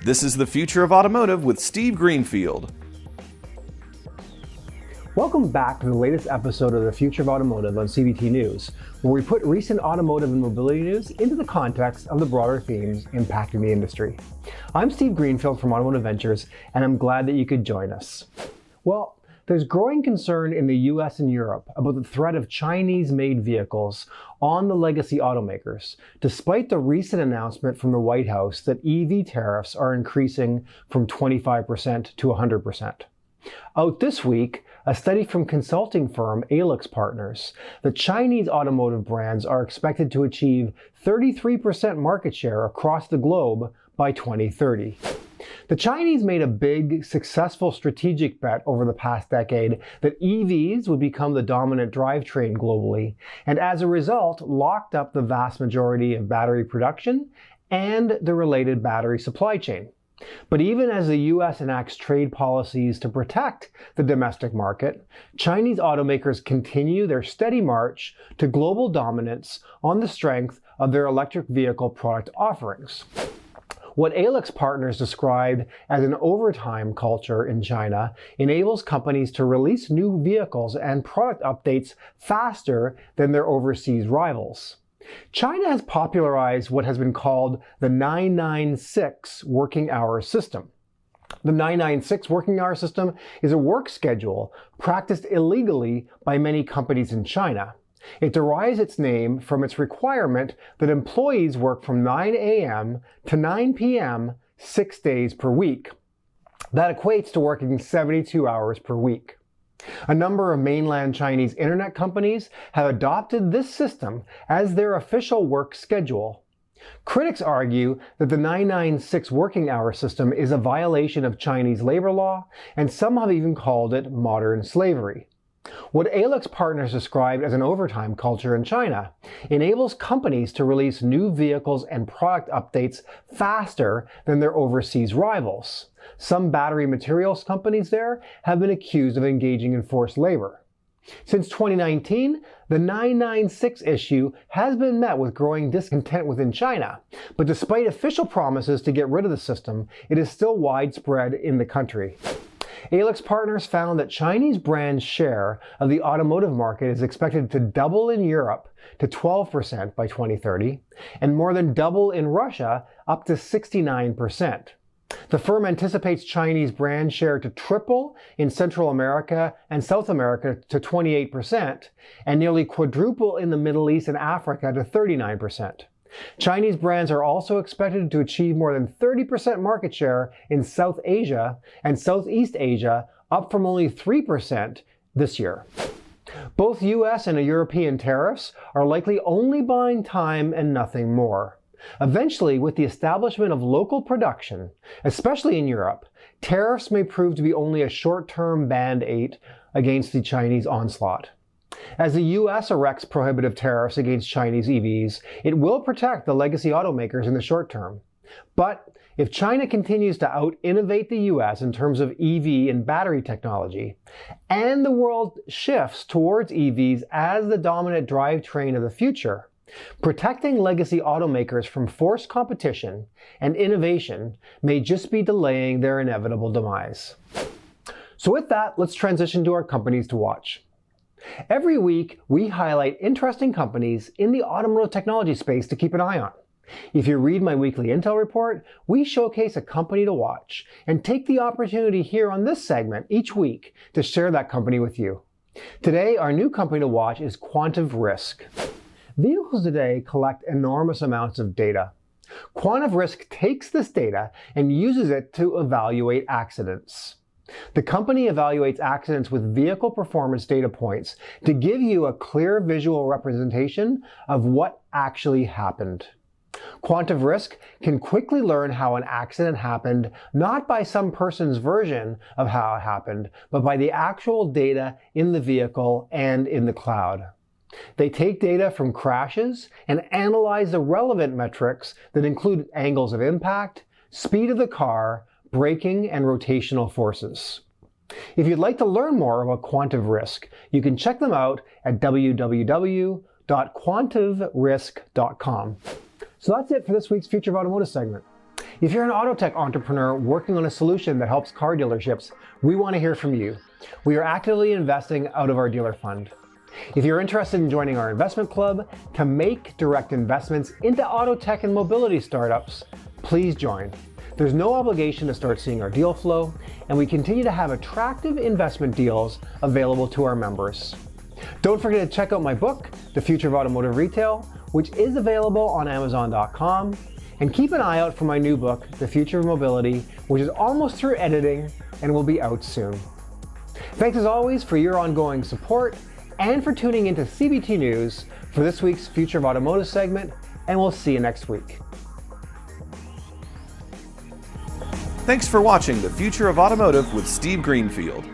This is the Future of Automotive with Steve Greenfield. Welcome back to the latest episode of the Future of Automotive on CBT News, where we put recent automotive and mobility news into the context of the broader themes impacting the industry. I'm Steve Greenfield from Automotive Ventures, and I'm glad that you could join us. Well, there's growing concern in the US and Europe about the threat of Chinese-made vehicles on the legacy automakers, despite the recent announcement from the White House that EV tariffs are increasing from 25% to 100%. Out this week, a study from consulting firm AlixPartners, the Chinese automotive brands are expected to achieve 33% market share across the globe by 2030. The Chinese made a big, successful strategic bet over the past decade that EVs would become the dominant drivetrain globally, and as a result, locked up the vast majority of battery production and the related battery supply chain. But even as the US enacts trade policies to protect the domestic market, Chinese automakers continue their steady march to global dominance on the strength of their electric vehicle product offerings. What AlixPartners described as an overtime culture in China enables companies to release new vehicles and product updates faster than their overseas rivals. China has popularized what has been called the 996 working hour system. The 996 working hour system is a work schedule practiced illegally by many companies in China. It derives its name from its requirement that employees work from 9 a.m. to 9 p.m. 6 days per week. That equates to working 72 hours per week. A number of mainland Chinese internet companies have adopted this system as their official work schedule. Critics argue that the 996 working hour system is a violation of Chinese labor law, and some have even called it modern slavery. What AlixPartners described as an overtime culture in China enables companies to release new vehicles and product updates faster than their overseas rivals. Some battery materials companies there have been accused of engaging in forced labor. Since 2019, the 996 issue has been met with growing discontent within China, but despite official promises to get rid of the system, it is still widespread in the country. AlixPartners found that Chinese brands' share of the automotive market is expected to double in Europe to 12% by 2030, and more than double in Russia up to 69%. The firm anticipates Chinese brand share to triple in Central America and South America to 28%, and nearly quadruple in the Middle East and Africa to 39%. Chinese brands are also expected to achieve more than 30% market share in South Asia and Southeast Asia, up from only 3% this year. Both US and European tariffs are likely only buying time and nothing more. Eventually, with the establishment of local production, especially in Europe, tariffs may prove to be only a short-term band-aid against the Chinese onslaught. As the US erects prohibitive tariffs against Chinese EVs, it will protect the legacy automakers in the short term. But if China continues to out-innovate the US in terms of EV and battery technology, and the world shifts towards EVs as the dominant drivetrain of the future, protecting legacy automakers from forced competition and innovation may just be delaying their inevitable demise. So with that, let's transition to our companies to watch. Every week, we highlight interesting companies in the automotive technology space to keep an eye on. If you read my weekly Intel report, we showcase a company to watch and take the opportunity here on this segment each week to share that company with you. Today, our new company to watch is Quantive Risk. Vehicles today collect enormous amounts of data. Quantive Risk takes this data and uses it to evaluate accidents. The company evaluates accidents with vehicle performance data points to give you a clear visual representation of what actually happened. Quantive Risk can quickly learn how an accident happened, not by some person's version of how it happened, but by the actual data in the vehicle and in the cloud. They take data from crashes and analyze the relevant metrics that include angles of impact, speed of the car, braking, and rotational forces. If you'd like to learn more about Quantive Risk, you can check them out at www.quantiverisk.com. So that's it for this week's Future of Automotive segment. If you're an auto tech entrepreneur working on a solution that helps car dealerships, we want to hear from you. We are actively investing out of our dealer fund. If you're interested in joining our investment club to make direct investments into auto tech and mobility startups, please join. There's no obligation to start seeing our deal flow, and we continue to have attractive investment deals available to our members. Don't forget to check out my book, The Future of Automotive Retail, which is available on Amazon.com, and keep an eye out for my new book, The Future of Mobility, which is almost through editing and will be out soon. Thanks as always for your ongoing support and for tuning into CBT News for this week's Future of Automotive segment, and we'll see you next week. Thanks for watching The Future of Automotive with Steve Greenfield.